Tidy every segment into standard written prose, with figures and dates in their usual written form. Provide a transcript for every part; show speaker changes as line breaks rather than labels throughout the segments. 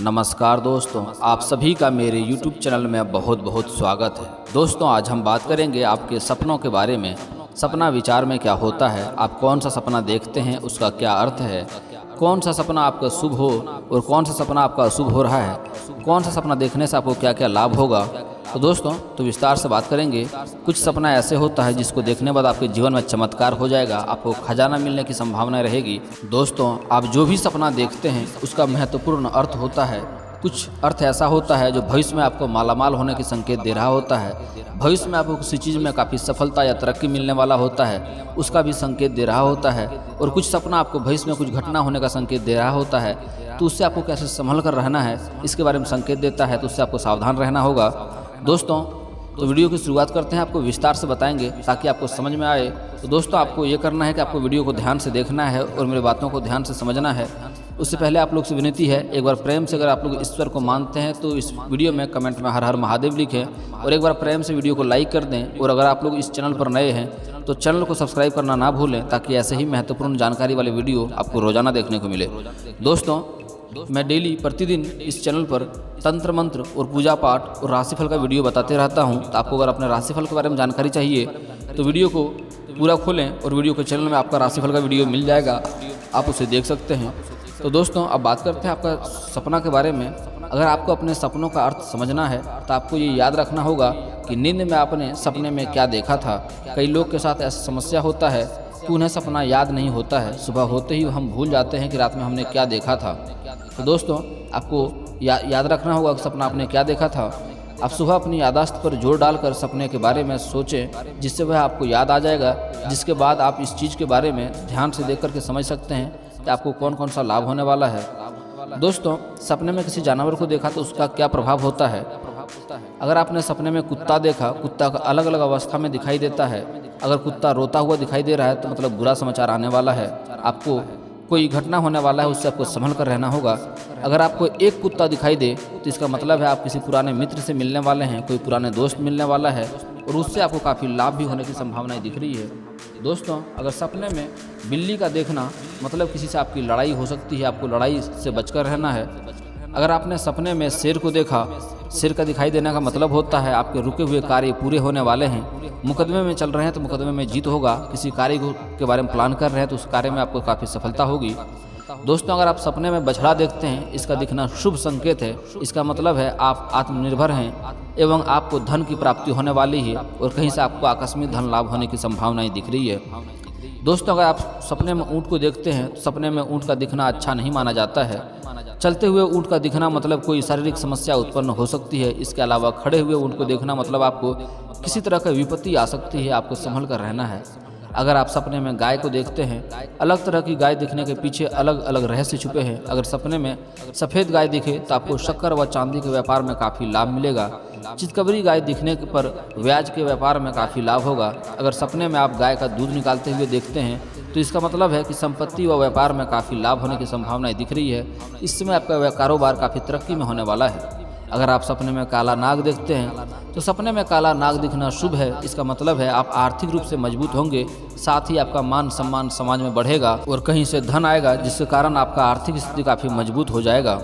नमस्कार दोस्तों, आप सभी का मेरे YouTube चैनल में बहुत बहुत स्वागत है। दोस्तों, आज हम बात करेंगे आपके सपनों के बारे में। सपना विचार में क्या होता है, आप कौन सा सपना देखते हैं, उसका क्या अर्थ है, कौन सा सपना आपका शुभ हो और कौन सा सपना आपका अशुभ हो रहा है, कौन सा सपना देखने से आपको क्या क्या लाभ होगा। तो दोस्तों, विस्तार से बात करेंगे। कुछ सपना ऐसे होता है जिसको देखने बाद आपके जीवन में चमत्कार हो जाएगा, आपको खजाना मिलने की संभावना रहेगी। दोस्तों, आप जो भी सपना देखते हैं उसका महत्वपूर्ण अर्थ होता है। कुछ अर्थ ऐसा होता है जो भविष्य में आपको मालामाल होने की संकेत दे रहा होता है, भविष्य में आपको किसी चीज़ में काफ़ी सफलता या तरक्की मिलने वाला होता है, उसका भी संकेत दे रहा होता है। और कुछ सपना आपको भविष्य में कुछ घटना होने का संकेत दे रहा होता है, तो उससे आपको कैसे संभल कर रहना है इसके बारे में संकेत देता है, तो उससे आपको सावधान रहना होगा। दोस्तों, तो वीडियो की शुरुआत करते हैं, आपको विस्तार से बताएंगे ताकि आपको समझ में आए। तो दोस्तों, आपको ये करना है कि आपको वीडियो को ध्यान से देखना है और मेरी बातों को ध्यान से समझना है। उससे पहले आप लोग से विनती है, एक बार प्रेम से अगर आप लोग ईश्वर को मानते हैं तो इस वीडियो में कमेंट में हर हर महादेव लिखें और एक बार प्रेम से वीडियो को लाइक कर दें। और अगर आप लोग इस चैनल पर नए हैं तो चैनल को सब्सक्राइब करना ना भूलें, ताकि ऐसे ही महत्वपूर्ण जानकारी वाले वीडियो आपको रोजाना देखने को मिले। दोस्तों, मैं डेली प्रतिदिन इस चैनल पर तंत्र मंत्र और पूजा पाठ और राशिफल का वीडियो बताते रहता हूं। तो आपको अगर अपने राशिफल के बारे में जानकारी चाहिए तो वीडियो को पूरा खोलें और वीडियो के चैनल में आपका राशिफल का वीडियो मिल जाएगा, आप उसे देख सकते हैं। तो दोस्तों, अब बात करते हैं आपका सपना के बारे में। अगर आपको अपने सपनों का अर्थ समझना है तो आपको ये याद रखना होगा कि नींद में आपने सपने में क्या देखा था। कई लोग के साथ ऐसा समस्या होता है कि उन्हें सपना याद नहीं होता है, सुबह होते ही हम भूल जाते हैं कि रात में हमने क्या देखा था। तो दोस्तों, आपको याद रखना होगा कि सपना आपने क्या देखा था। आप सुबह अपनी यादाश्त पर जोर डालकर सपने के बारे में सोचें, जिससे वह आपको याद आ जाएगा, जिसके बाद आप इस चीज़ के बारे में ध्यान से देख करके समझ सकते हैं कि आपको कौन कौन सा लाभ होने वाला है। दोस्तों, सपने में किसी जानवर को देखा तो उसका क्या प्रभाव होता है। अगर आपने सपने में कुत्ता देखा, कुत्ता का अलग अलग अवस्था में दिखाई देता है। अगर कुत्ता रोता हुआ दिखाई दे रहा है तो मतलब बुरा समाचार आने वाला है, आपको कोई घटना होने वाला है, उससे आपको संभल कर रहना होगा। अगर आपको एक कुत्ता दिखाई दे तो इसका मतलब है आप किसी पुराने मित्र से मिलने वाले हैं, कोई पुराने दोस्त मिलने वाला है और उससे आपको काफ़ी लाभ भी होने की संभावनाएं दिख रही है। दोस्तों, अगर सपने में बिल्ली का देखना मतलब किसी से आपकी लड़ाई हो सकती है, आपको लड़ाई से बचकर रहना है। अगर आपने सपने में शेर को देखा, शेर का दिखाई देने का मतलब होता है आपके रुके हुए कार्य पूरे होने वाले हैं। मुकदमे में चल रहे हैं तो मुकदमे में जीत होगा, किसी कार्य के बारे में प्लान कर रहे हैं तो उस कार्य में आपको काफ़ी सफलता होगी। दोस्तों, अगर आप सपने में बछड़ा देखते हैं, इसका दिखना शुभ संकेत है। इसका मतलब है आप आत्मनिर्भर हैं एवं आपको धन की प्राप्ति होने वाली है और कहीं से आपको आकस्मिक धन लाभ होने की संभावनाएं दिख रही है। दोस्तों, अगर आप सपने में ऊँट को देखते हैं तो सपने में ऊँट का दिखना अच्छा नहीं माना जाता है। चलते हुए ऊँट का दिखना मतलब कोई शारीरिक समस्या उत्पन्न हो सकती है। इसके अलावा खड़े हुए ऊँट को देखना मतलब आपको किसी तरह का विपत्ति आ सकती है, आपको संभल कर रहना है। अगर आप सपने में गाय को देखते हैं, अलग तरह की गाय दिखने के पीछे अलग अलग रहस्य छुपे हैं। अगर सपने में सफ़ेद गाय दिखे तो आपको शक्कर व चांदी के व्यापार में काफ़ी लाभ मिलेगा। चितकबरी गाय दिखने पर ब्याज के व्यापार में काफ़ी लाभ होगा। अगर सपने में आप गाय का दूध निकालते हुए देखते हैं तो इसका मतलब है कि संपत्ति व व्यापार में काफ़ी लाभ होने की संभावनाएं दिख रही है। इस समय आपका कारोबार काफ़ी तरक्की में होने वाला है। अगर आप सपने में काला नाग देखते हैं तो सपने में काला नाग दिखना शुभ है। इसका मतलब है आप आर्थिक रूप से मजबूत होंगे, साथ ही आपका मान सम्मान समाज में बढ़ेगा और कहीं से धन आएगा, जिसके कारण आपका आर्थिक स्थिति काफ़ी मजबूत हो जाएगा।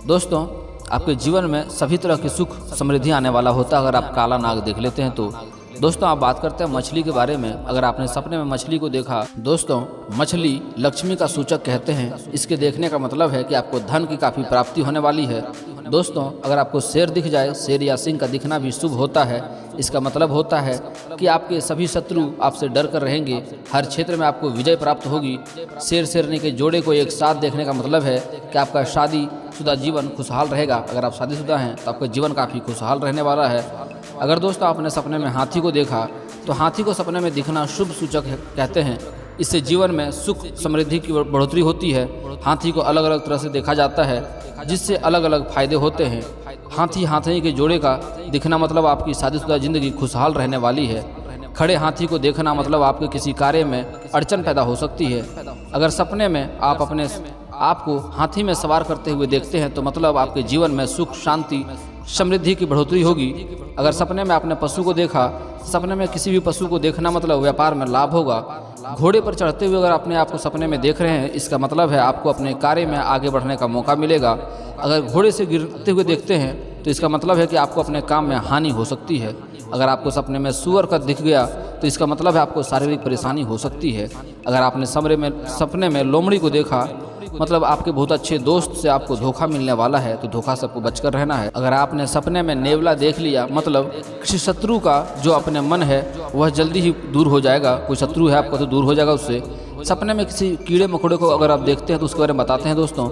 दोस्तों, आपके जीवन में सभी तरह की सुख समृद्धि आने वाला होता है अगर आप काला नाग देख लेते हैं तो। दोस्तों, आप बात करते हैं मछली के बारे में। अगर आपने सपने में मछली को देखा, दोस्तों, मछली लक्ष्मी का सूचक कहते हैं। इसके देखने का मतलब है कि आपको धन की काफ़ी प्राप्ति होने वाली है। दोस्तों, अगर आपको शेर दिख जाए, शेर या सिंह का दिखना भी शुभ होता है। इसका मतलब होता है कि आपके सभी शत्रु आपसे डर कर रहेंगे, हर क्षेत्र में आपको विजय प्राप्त होगी। शेर शेरनी के जोड़े को एक साथ देखने का मतलब है कि आपका शादीशुदा जीवन खुशहाल रहेगा। अगर आप शादीशुदा हैं तो आपका जीवन काफ़ी खुशहाल रहने वाला है। अगर दोस्तों आपने सपने में हाथी को देखा तो हाथी को सपने में दिखना शुभ सूचक कहते हैं। इससे जीवन में सुख समृद्धि की बढ़ोतरी होती है। हाथी को अलग अलग तरह से देखा जाता है, जिससे अलग अलग फायदे होते हैं। हाथी के जोड़े का दिखना मतलब आपकी शादीशुदा जिंदगी खुशहाल रहने वाली है। खड़े हाथी को देखना मतलब आपके किसी कार्य में अड़चन पैदा हो सकती है। अगर सपने में आप अपने आप को हाथी में सवार करते हुए देखते हैं तो मतलब आपके जीवन में सुख शांति समृद्धि की बढ़ोतरी होगी। अगर सपने में आपने पशु को देखा, सपने में किसी भी पशु को देखना मतलब व्यापार में लाभ होगा। घोड़े पर चढ़ते हुए अगर अपने आप को सपने में देख रहे हैं, इसका मतलब है आपको अपने कार्य में आगे बढ़ने का मौका मिलेगा। अगर घोड़े से गिरते हुए देखते हैं तो इसका मतलब है कि आपको अपने काम में हानि हो सकती है। अगर आपको सपने में सूअर का दिख गया तो इसका मतलब है आपको शारीरिक परेशानी हो सकती है। अगर आपने सपने में लोमड़ी को देखा मतलब आपके बहुत अच्छे दोस्त से आपको धोखा मिलने वाला है, तो धोखा से आपको बचकर रहना है। अगर आपने सपने में नेवला देख लिया मतलब किसी शत्रु का जो अपने मन है वह जल्दी ही दूर हो जाएगा। कोई शत्रु है आपका तो दूर हो जाएगा उससे। सपने में किसी कीड़े मकोड़े को अगर आप देखते हैं तो उसके बारे में बताते हैं दोस्तों।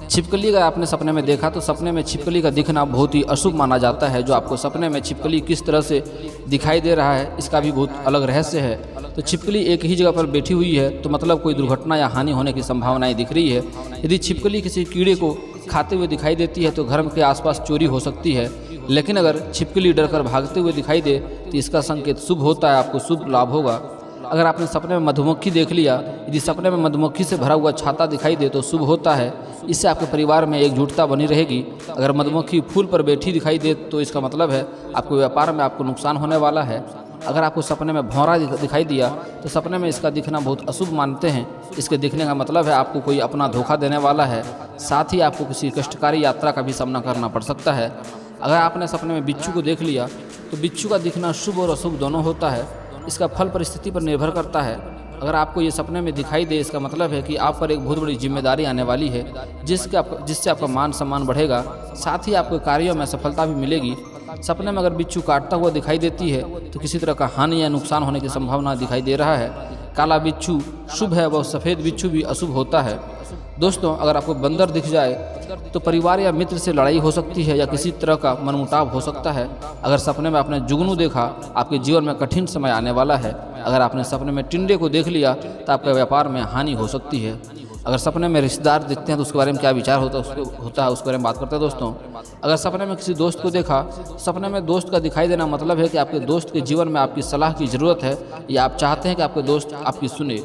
छिपकली अगर आपने सपने में देखा तो सपने में छिपकली का दिखना बहुत ही अशुभ माना जाता है। जो आपको सपने में छिपकली किस तरह से दिखाई दे रहा है इसका भी बहुत अलग रहस्य है। तो छिपकली एक ही जगह पर बैठी हुई है तो मतलब कोई दुर्घटना या हानि होने की संभावनाएं दिख रही है। यदि छिपकली किसी कीड़े को खाते हुए दिखाई देती है तो घर के आसपास चोरी हो सकती है। लेकिन अगर छिपकली डरकर भागते हुए दिखाई दे तो इसका संकेत शुभ होता है, आपको शुभ लाभ होगा। अगर आपने सपने में मधुमक्खी देख लिया, यदि सपने में मधुमक्खी से भरा हुआ छाता दिखाई दे तो शुभ होता है। इससे आपके परिवार में एकजुटता बनी रहेगी। अगर मधुमक्खी फूल पर बैठी दिखाई दे तो इसका मतलब है आपको व्यापार में आपको नुकसान होने वाला है। अगर आपको सपने में भौरा दिखाई दिया तो सपने में इसका दिखना बहुत अशुभ मानते हैं। इसके दिखने का मतलब है आपको कोई अपना धोखा देने वाला है। साथ ही आपको किसी कष्टकारी यात्रा का भी सामना करना पड़ सकता है। अगर आपने सपने में बिच्छू को देख लिया तो बिच्छू का दिखना शुभ और अशुभ दोनों होता है। इसका फल परिस्थिति पर निर्भर करता है। अगर आपको ये सपने में दिखाई दे इसका मतलब है कि आप पर एक बहुत बड़ी जिम्मेदारी आने वाली है जिससे आपका मान सम्मान बढ़ेगा। साथ ही आपको कार्यों में सफलता भी मिलेगी। सपने में अगर बिच्छू काटता हुआ दिखाई देती है तो किसी तरह का हानि या नुकसान होने की संभावना दिखाई दे रहा है। काला बिच्छू शुभ है व सफ़ेद बिच्छू भी अशुभ होता है। दोस्तों अगर आपको बंदर दिख जाए तो परिवार या मित्र से लड़ाई हो सकती है या किसी तरह का मनमुटाव हो सकता है। अगर सपने में आपने जुगनू देखा आपके जीवन में कठिन समय आने वाला है। अगर आपने सपने में टिंडे को देख लिया तो आपके व्यापार में हानि हो सकती है। अगर सपने में रिश्तेदार दिखते हैं तो उसके बारे में क्या विचार होता है उसके बारे में बात करते हैं दोस्तों। अगर सपने में किसी दोस्त को देखा, सपने में दोस्त का दिखाई देना मतलब है कि आपके दोस्त के जीवन में आपकी सलाह की ज़रूरत है या आप चाहते हैं कि आपके दोस्त आपकी सुने।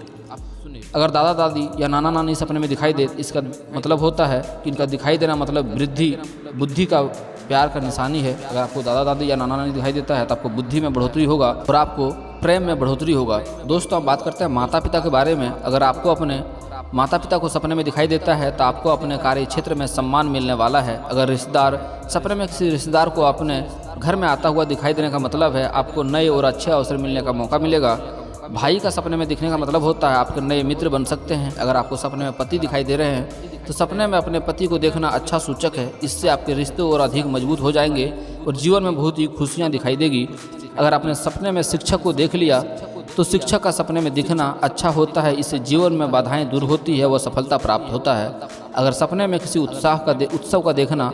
अगर दादा दादी या नाना नानी सपने में दिखाई दे इसका मतलब होता है कि इनका दिखाई देना मतलब वृद्धि बुद्धि का प्यार का निशानी है। अगर आपको दादा दादी या नाना नानी दिखाई देता है तो आपको बुद्धि में बढ़ोतरी होगा और आपको प्रेम में बढ़ोतरी होगा। दोस्तों आप बात करते हैं माता पिता के बारे में। अगर आपको अपने माता पिता को सपने में दिखाई देता है तो आपको अपने कार्य क्षेत्र में सम्मान मिलने वाला है। अगर रिश्तेदार सपने में किसी रिश्तेदार को अपने घर में आता हुआ दिखाई देने का मतलब है आपको नए और अच्छे अवसर मिलने का मौका मिलेगा। भाई का सपने में दिखने का मतलब होता है आपके नए मित्र बन सकते हैं। अगर आपको सपने में पति दिखाई दे रहे हैं तो सपने में अपने पति को देखना अच्छा सूचक है। इससे आपके रिश्ते और अधिक मजबूत हो जाएंगे और जीवन में बहुत ही खुशियाँ दिखाई देगी। अगर आपने सपने में शिक्षक को देख लिया तो शिक्षक का सपने में दिखना अच्छा होता है। इससे जीवन में बाधाएं दूर होती है व सफलता प्राप्त होता है। अगर सपने में किसी उत्सव का देखना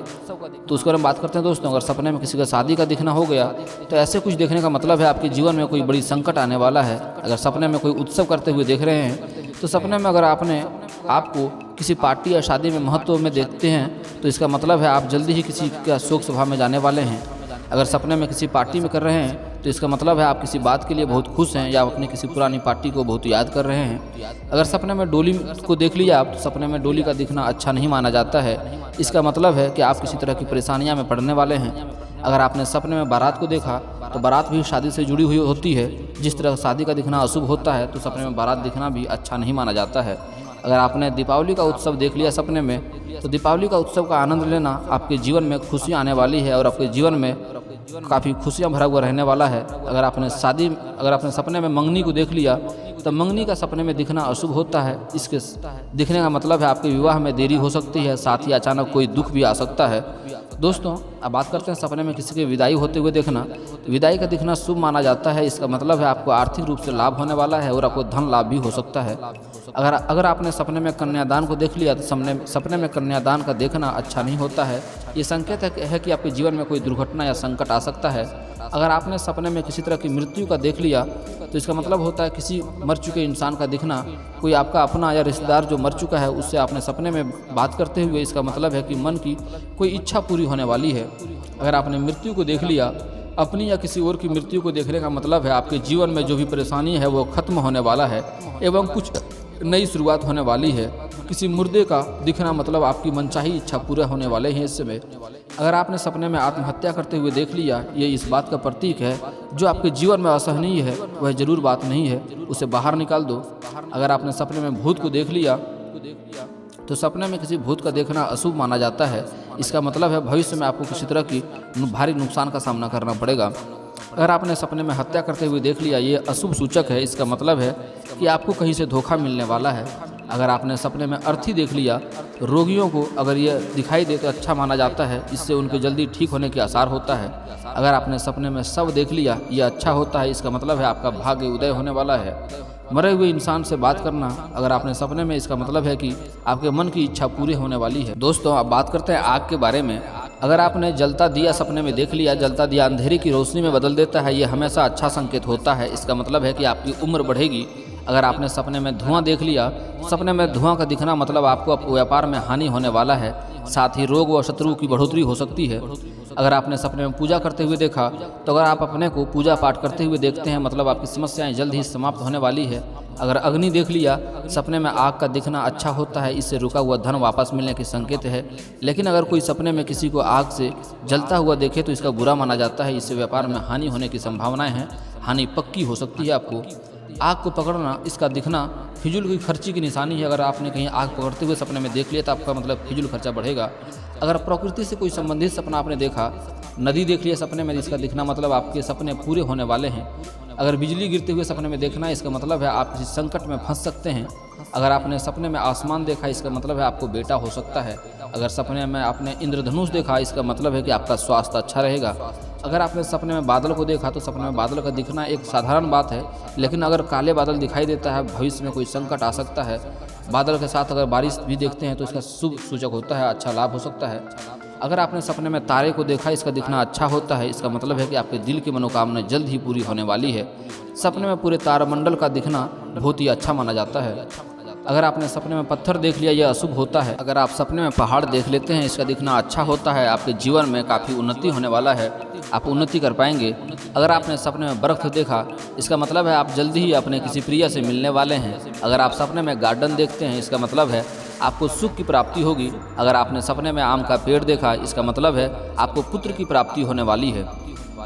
तो उसके बारे में बात करते हैं दोस्तों। अगर सपने में किसी का शादी का दिखना हो गया तो ऐसे कुछ देखने का मतलब है आपके जीवन में कोई बड़ी संकट आने वाला है। अगर सपने में कोई उत्सव करते हुए देख रहे हैं तो सपने में अगर आपको किसी पार्टी या शादी में महत्व में देखते हैं तो इसका मतलब है आप जल्दी ही किसी का शोक सभा में जाने वाले हैं। अगर सपने में किसी पार्टी में कर रहे हैं तो इसका मतलब है आप किसी बात के लिए बहुत खुश हैं या अपनी किसी पुरानी पार्टी को बहुत याद कर रहे हैं। अगर सपने में डोली को देख लिया आप तो सपने में डोली का दिखना अच्छा नहीं माना जाता है। इसका मतलब है कि आप किसी तरह की परेशानियां में पड़ने वाले हैं। अगर आपने सपने में बारात को देखा तो बारात भी शादी से जुड़ी हुई होती है। जिस तरह शादी का दिखना अशुभ होता है तो सपने में बारात दिखना भी अच्छा नहीं माना जाता है। अगर आपने दीपावली का उत्सव देख लिया सपने में तो दीपावली का उत्सव का आनंद लेना आपके जीवन में खुशियाँ आने वाली है और आपके जीवन में काफ़ी खुशियाँ भरा हुआ रहने वाला है। अगर आपने सपने में मंगनी को देख लिया तो मंगनी का सपने में दिखना अशुभ होता है। इसके दिखने का मतलब है आपके विवाह में देरी हो सकती है। साथ ही अचानक कोई दुख भी आ सकता है। दोस्तों अब बात करते हैं सपने में किसी की विदाई होते हुए देखना। विदाई का दिखना शुभ माना जाता है। इसका मतलब है आपको आर्थिक रूप से लाभ होने वाला है और आपको धन लाभ भी हो सकता है। अगर आपने सपने में कन्यादान को देख लिया तो सपने में कन्यादान का देखना अच्छा नहीं होता है। ये संकेत है कि आपके जीवन में कोई दुर्घटना या संकट आ सकता है। अगर आपने सपने में किसी तरह की मृत्यु का देख लिया तो इसका मतलब होता है किसी मर चुके इंसान का दिखना। कोई आपका अपना या रिश्तेदार जो मर चुका है उससे आपने सपने में बात करते हुए इसका मतलब है कि मन की कोई इच्छा पूरी होने वाली है। अगर आपने मृत्यु को देख लिया अपनी या किसी और की मृत्यु को देखने का मतलब है आपके जीवन में जो भी परेशानी है वो खत्म होने वाला है एवं कुछ नई शुरुआत होने वाली है। किसी मुर्दे का दिखना मतलब आपकी मनचाही इच्छा पूरा होने वाले हैं इस समय। अगर आपने सपने में आत्महत्या करते हुए देख लिया ये इस बात का प्रतीक है जो आपके जीवन में असहनीय है वह जरूर बात नहीं है, उसे बाहर निकाल दो। अगर आपने सपने में भूत को देख लिया तो सपने में किसी भूत का देखना अशुभ माना जाता है। इसका मतलब है भविष्य में आपको किसी तरह की भारी नुकसान का सामना करना पड़ेगा। अगर आपने सपने में हत्या करते हुए देख लिया, ये अशुभ सूचक है। इसका मतलब है कि आपको कहीं से धोखा मिलने वाला है। अगर आपने सपने में अर्थी देख लिया, रोगियों को अगर ये दिखाई दे तो अच्छा माना जाता है, इससे उनके जल्दी ठीक होने के आसार होता है। अगर आपने सपने में शव देख लिया, ये अच्छा होता है। इसका मतलब है आपका भाग्य उदय होने वाला है। मरे हुए इंसान से बात करना अगर आपने सपने में, इसका मतलब है कि आपके मन की इच्छा पूरी होने वाली है। दोस्तों, अब बात करते हैं आग के बारे में। अगर आपने जलता दिया सपने में देख लिया, जलता दिया अंधेरे की रोशनी में बदल देता है, ये हमेशा अच्छा संकेत होता है। इसका मतलब है कि आपकी उम्र बढ़ेगी। अगर आपने सपने में धुआं देख लिया, सपने में धुआं का दिखना मतलब आपको व्यापार में हानि होने वाला है, साथ ही रोग व शत्रु की बढ़ोतरी हो सकती है। अगर आपने सपने में पूजा करते हुए देखा, तो अगर आप अपने को पूजा पाठ करते हुए देखते हैं, मतलब आपकी समस्याएं जल्द ही समाप्त होने वाली है। अगर अग्नि देख लिया, सपने में आग का दिखना अच्छा होता है, इससे रुका हुआ धन वापस मिलने के संकेत है। लेकिन अगर कोई सपने में किसी को आग से जलता हुआ देखे तो इसका बुरा माना जाता है, इससे व्यापार में हानि होने की संभावनाएं हैं, हानि पक्की हो सकती है। आपको आग को पकड़ना, इसका दिखना फिजूल की खर्ची की निशानी है। अगर आपने कहीं आग पकड़ते हुए सपने में देख लिया तो आपका मतलब फिजूल खर्चा बढ़ेगा। अगर प्रकृति से कोई संबंधित सपना आपने देखा, नदी देख लिया सपने में, इसका दिखना मतलब आपके सपने पूरे होने वाले हैं। अगर बिजली गिरते हुए सपने में देखना, इसका मतलब है आप किसी संकट में फंस सकते हैं। अगर आपने सपने में आसमान देखा, इसका मतलब है आपको बेटा हो सकता है। अगर सपने में आपने इंद्रधनुष देखा, इसका मतलब है कि आपका स्वास्थ्य अच्छा रहेगा। अगर आपने सपने में बादल को देखा, तो सपने में बादल का दिखना एक साधारण बात है, लेकिन अगर काले बादल दिखाई देता है, भविष्य में कोई संकट आ सकता है। बादल के साथ अगर बारिश भी देखते हैं तो इसका शुभ सूचक होता है, अच्छा लाभ हो सकता है। अगर आपने सपने में तारे को देखा, इसका दिखना अच्छा होता है, इसका मतलब है कि आपके दिल की मनोकामना जल्द ही पूरी होने वाली है। सपने में पूरे तारामंडल का दिखना बहुत ही अच्छा माना जाता है। अगर आपने सपने में पत्थर देख लिया, यह अशुभ होता है। अगर आप सपने में पहाड़ देख लेते हैं, इसका दिखना अच्छा होता है, आपके जीवन में काफ़ी उन्नति होने वाला है, आप उन्नति कर पाएंगे। अगर आपने सपने में बर्फ़ देखा, इसका मतलब है आप जल्दी ही अपने किसी प्रिय से मिलने वाले हैं। अगर आप सपने में गार्डन देखते हैं, इसका मतलब है आपको सुख की प्राप्ति होगी। अगर आपने सपने में आम का पेड़ देखा, इसका मतलब है आपको पुत्र की प्राप्ति होने वाली है।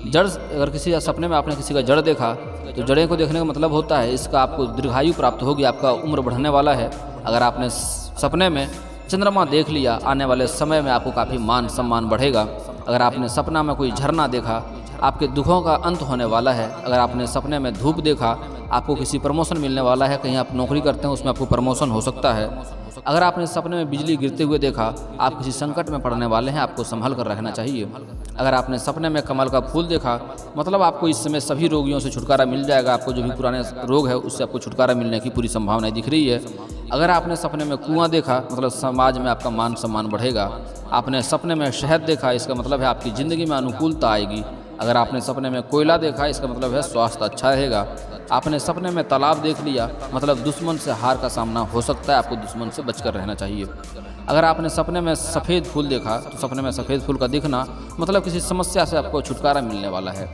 जड़, अगर किसी सपने में आपने किसी का जड़ देखा, तो जड़ें को देखने का मतलब होता है इसका आपको दीर्घायु प्राप्त होगी, आपका उम्र बढ़ने वाला है। अगर आपने सपने में चंद्रमा देख लिया, आने वाले समय में आपको काफ़ी मान सम्मान बढ़ेगा। अगर आपने सपना में कोई झरना देखा, आपके दुखों का अंत होने वाला है। अगर आपने सपने में धूप देखा, आपको किसी प्रमोशन मिलने वाला है, कहीं आप नौकरी करते हैं उसमें आपको प्रमोशन हो सकता है। अगर आपने सपने में बिजली गिरते हुए देखा, आप किसी संकट में पड़ने वाले हैं, आपको संभल कर रहना चाहिए। अगर आपने सपने में कमल का फूल देखा, मतलब आपको इस समय सभी रोगियों से छुटकारा मिल जाएगा, आपको जो भी पुराने रोग है उससे आपको छुटकारा मिलने की पूरी संभावनाएं दिख रही है। अगर आपने सपने में कुआं देखा, मतलब समाज में आपका मान सम्मान बढ़ेगा। आपने सपने में शहद देखा, इसका मतलब है आपकी ज़िंदगी में अनुकूलता आएगी। अगर आपने सपने में कोयला देखा, इसका मतलब है स्वास्थ्य अच्छा रहेगा। आपने सपने में तालाब देख लिया, मतलब दुश्मन से हार का सामना हो सकता है, आपको दुश्मन से बचकर रहना चाहिए। अगर आपने सपने में सफ़ेद फूल देखा, तो सपने में सफ़ेद फूल का दिखना मतलब किसी समस्या से आपको छुटकारा मिलने वाला है।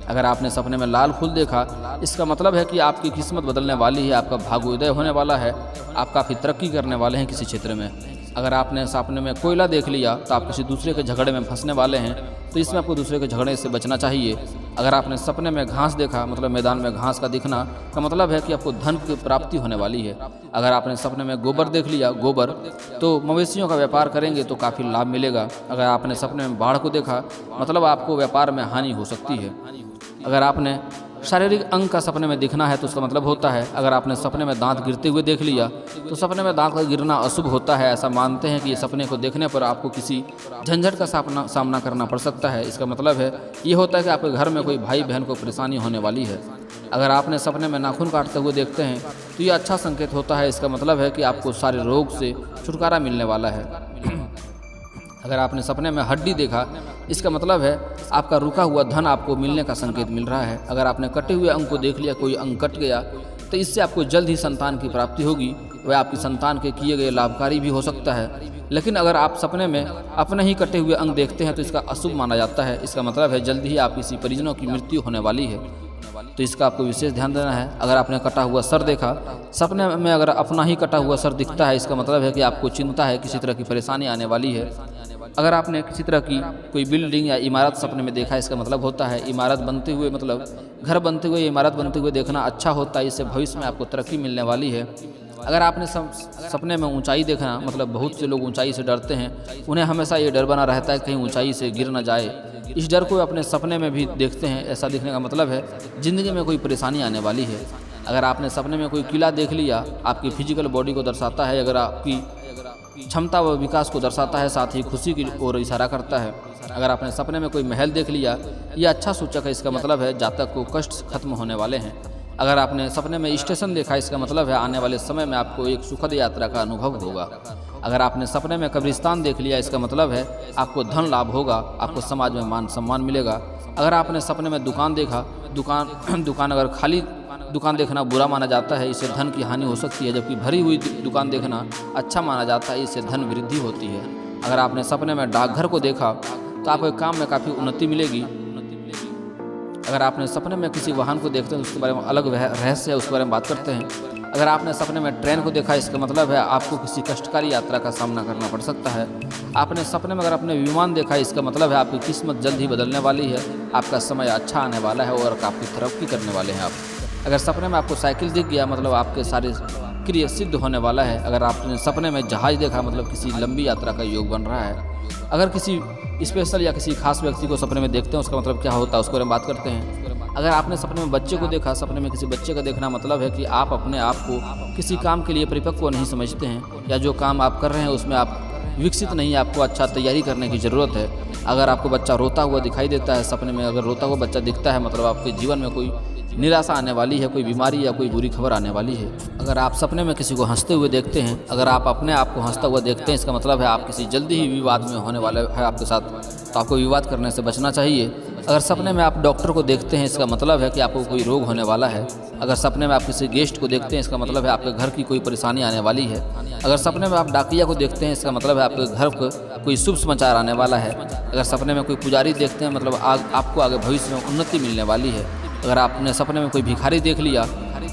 अगर आपने सपने में लाल फूल देखा, इसका मतलब है कि आपकी किस्मत बदलने वाली है, आपका भाग्योदय होने वाला है, आप काफ़ी तरक्की करने वाले हैं किसी क्षेत्र में। अगर आपने सपने में कोयला देख लिया, तो आप किसी दूसरे के झगड़े में फंसने वाले हैं, तो इसमें आपको दूसरे के झगड़े से बचना चाहिए। अगर आपने सपने में घास देखा, मतलब मैदान में घास का दिखना का मतलब है कि आपको धन की प्राप्ति होने वाली है। अगर आपने सपने में गोबर देख लिया, गोबर, तो मवेशियों का व्यापार करेंगे तो काफ़ी लाभ मिलेगा। अगर आपने सपने में बाढ़ को देखा, मतलब आपको व्यापार में हानि हो सकती है। अगर आपने शारीरिक अंग का सपने में दिखना है, तो उसका मतलब होता है, अगर आपने सपने में दांत गिरते हुए देख लिया, तो सपने में दांत का गिरना अशुभ होता है। ऐसा मानते हैं कि ये सपने को देखने पर आपको किसी झंझट का सामना करना पड़ सकता है। इसका मतलब है ये होता है कि आपके घर में कोई भाई बहन को परेशानी होने वाली है। अगर आपने सपने में नाखून काटते हुए देखते हैं, तो ये अच्छा संकेत होता है। इसका मतलब है कि आपको सारे रोग से छुटकारा मिलने वाला है। अगर आपने सपने में हड्डी देखा, इसका मतलब है आपका रुका हुआ धन आपको मिलने का संकेत मिल रहा है। अगर आपने कटे हुए अंग को देख लिया, कोई अंग कट गया, तो इससे आपको जल्द ही संतान की प्राप्ति होगी। वह आपकी संतान के किए गए लाभकारी भी हो सकता है। लेकिन अगर आप सपने में अपने ही कटे हुए अंग देखते हैं, तो इसका अशुभ माना जाता है। इसका मतलब है जल्द ही आप किसी परिजनों की मृत्यु होने वाली है, तो इसका आपको विशेष ध्यान देना है। अगर आपने कटा हुआ सर देखा, सपने में अगर अपना ही कटा हुआ सर दिखता है, इसका मतलब है कि आपको चिंता है, किसी तरह की परेशानी आने वाली है। अगर आपने किसी तरह की कोई बिल्डिंग या इमारत सपने में देखा, इसका मतलब होता है इमारत बनते हुए, मतलब घर बनते हुए, इमारत बनते हुए देखना अच्छा होता है। इससे भविष्य में आपको तरक्की मिलने वाली है। अगर आपने सपने में ऊंचाई देखना, मतलब बहुत से लोग ऊंचाई से डरते हैं, उन्हें हमेशा ये डर बना रहता है कहीं ऊंचाई से गिर ना जाए। इस डर को अपने सपने में भी देखते हैं। ऐसा दिखने का मतलब है ज़िंदगी में कोई परेशानी आने वाली है। अगर आपने सपने में कोई किला देख लिया, आपकी फिजिकल बॉडी को दर्शाता है, अगर आपकी क्षमता व विकास को दर्शाता है, साथ ही खुशी की ओर इशारा करता है। अगर आपने सपने में कोई महल देख लिया, यह अच्छा सूचक है। इसका मतलब है जातक को कष्ट खत्म होने वाले हैं। अगर आपने सपने में स्टेशन देखा, इसका मतलब है आने वाले समय में आपको एक सुखद यात्रा का अनुभव होगा। अगर आपने सपने में कब्रिस्तान देख लिया, इसका मतलब है आपको धन लाभ होगा, आपको समाज में मान सम्मान मिलेगा। अगर आपने सपने में दुकान देखा, दुकान अगर खाली दुकान देखना बुरा माना जाता है, इससे धन की हानि हो सकती है, जबकि भरी हुई दुकान देखना अच्छा माना जाता है, इससे धन वृद्धि होती है। अगर आपने सपने में डाकघर को देखा तो आपके काम में काफ़ी उन्नति मिलेगी। अगर आपने सपने में किसी वाहन को देखते हैं तो उसके बारे में अलग रहस्य है, उसके बारे में बात करते हैं। अगर आपने सपने में ट्रेन को देखा, इसका मतलब है आपको किसी कष्टकारी यात्रा का सामना करना पड़ सकता है। आपने सपने में अगर आपने विमान देखा, इसका मतलब है आपकी किस्मत जल्द ही बदलने वाली है, आपका समय अच्छा आने वाला है और काफ़ी तरक्की करने वाले हैं आप। अगर सपने में आपको साइकिल दिख गया, मतलब आपके सारे क्रिया सिद्ध होने वाला है। अगर आपने सपने में जहाज देखा, मतलब किसी लंबी यात्रा का योग बन रहा है। अगर किसी स्पेशल या किसी खास व्यक्ति को सपने में देखते हैं, उसका मतलब क्या होता है, उसके बारे में बात करते हैं। अगर आपने सपने में बच्चे को देखा, सपने में किसी बच्चे का देखना मतलब है कि आप अपने आप को किसी काम के लिए परिपक्व नहीं समझते हैं, या जो काम आप कर रहे हैं उसमें आप विकसित नहीं, आपको अच्छा तैयारी करने की ज़रूरत है। अगर आपको बच्चा रोता हुआ दिखाई देता है सपने में, अगर रोता हुआ बच्चा दिखता है, मतलब आपके जीवन में कोई निराशा आने वाली है, कोई बीमारी या कोई बुरी खबर आने वाली है। अगर आप सपने में किसी को हंसते हुए देखते हैं, अगर आप अपने आप को हंसता हुआ देखते हैं, इसका मतलब है आप किसी जल्दी ही विवाद में होने वाले है आपके साथ, तो आपको विवाद करने से बचना चाहिए। अगर सपने में आप डॉक्टर को देखते हैं, इसका मतलब है कि आपको कोई रोग होने वाला है। अगर सपने में आप किसी गेस्ट को देखते हैं, इसका मतलब है आपके घर की कोई परेशानी आने वाली है। अगर सपने में आप डाकिया को देखते हैं, इसका मतलब है आपके घर को कोई शुभ समाचार आने वाला है। अगर सपने में कोई पुजारी देखते हैं, मतलब आपको आगे भविष्य में उन्नति मिलने वाली है। अगर आपने सपने में कोई भिखारी देख लिया,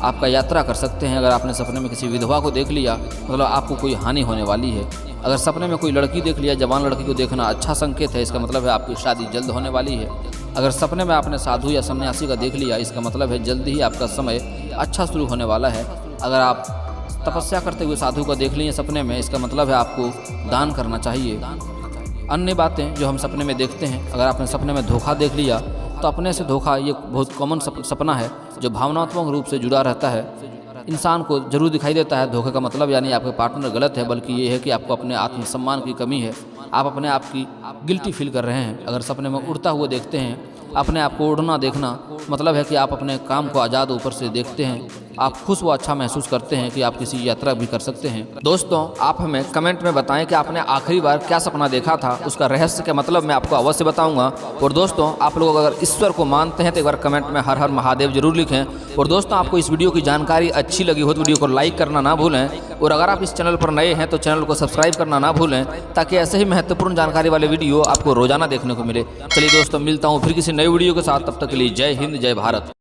आपका यात्रा कर सकते हैं। अगर आपने सपने में किसी विधवा को देख लिया, मतलब आपको कोई हानि होने वाली है। अगर सपने में कोई लड़की देख लिया, जवान लड़की को देखना अच्छा संकेत है, इसका मतलब है आपकी शादी जल्द होने वाली है। अगर सपने में आपने साधु या सन्यासी का देख लिया, इसका मतलब है जल्द ही आपका समय अच्छा शुरू होने वाला है। अगर आप तपस्या करते हुए साधु को देख लिए सपने में, इसका मतलब है आपको दान करना चाहिए। अन्य बातें जो हम सपने में देखते हैं, अगर आपने सपने में धोखा देख लिया तो अपने से धोखा, ये बहुत कॉमन सपना है जो भावनात्मक रूप से जुड़ा रहता है। इंसान को जरूर दिखाई देता है धोखे का मतलब, यानी आपके पार्टनर गलत है, बल्कि ये है कि आपको अपने आत्मसम्मान की कमी है, आप अपने आप की गिल्टी फील कर रहे हैं। अगर सपने में उड़ता हुआ देखते हैं, अपने आप को उड़ना देखना मतलब है कि आप अपने काम को आज़ाद ऊपर से देखते हैं, आप खुश व अच्छा महसूस करते हैं कि आप किसी यात्रा भी कर सकते हैं। दोस्तों, आप हमें कमेंट में बताएं कि आपने आखिरी बार क्या सपना देखा था, उसका रहस्य का मतलब मैं आपको अवश्य बताऊंगा। और दोस्तों, आप लोग अगर ईश्वर को मानते हैं तो एक बार कमेंट में हर हर महादेव जरूर लिखें। और दोस्तों, आपको इस वीडियो की जानकारी अच्छी लगी हो तो वीडियो को लाइक करना ना भूलें, और अगर आप इस चैनल पर नए हैं तो चैनल को सब्सक्राइब करना ना भूलें, ताकि ऐसे ही महत्वपूर्ण जानकारी वाले वीडियो आपको रोजाना देखने को मिले। चलिए दोस्तों, मिलता हूँ फिर किसी नई वीडियो के साथ, तब तक के लिए जय हिंद, जय भारत।